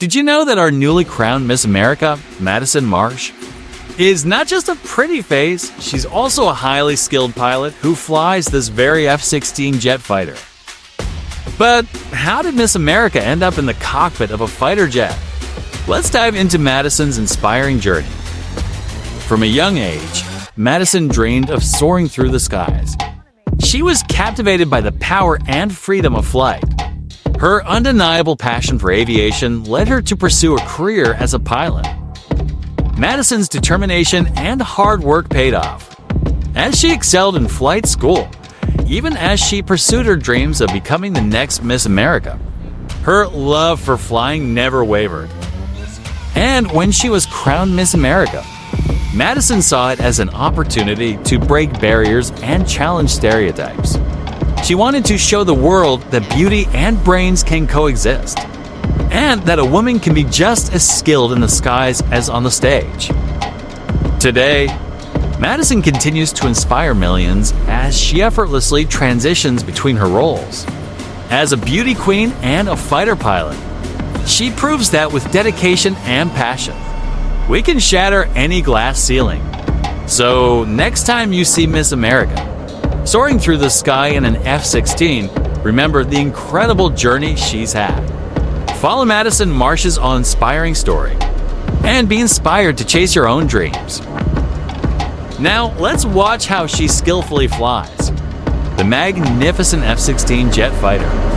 Did you know that our newly crowned Miss America, Madison Marsh, is not just a pretty face, she's also a highly skilled pilot who flies this very F-16 jet fighter. But how did Miss America end up in the cockpit of a fighter jet? Let's dive into Madison's inspiring journey. From a young age, Madison dreamed of soaring through the skies. She was captivated by the power and freedom of flight. Her undeniable passion for aviation led her to pursue a career as a pilot. Madison's determination and hard work paid off, as she excelled in flight school, even as she pursued her dreams of becoming the next Miss America. Her love for flying never wavered. And when she was crowned Miss America, Madison saw it as an opportunity to break barriers and challenge stereotypes. She wanted to show the world that beauty and brains can coexist, and that a woman can be just as skilled in the skies as on the stage. Today, Madison continues to inspire millions as she effortlessly transitions between her roles. As a beauty queen and a fighter pilot, she proves that with dedication and passion, we can shatter any glass ceiling. So next time you see Miss America soaring through the sky in an F-16, remember the incredible journey she's had. Follow Madison Marsh's inspiring story and be inspired to chase your own dreams. Now, let's watch how she skillfully flies the magnificent F-16 jet fighter.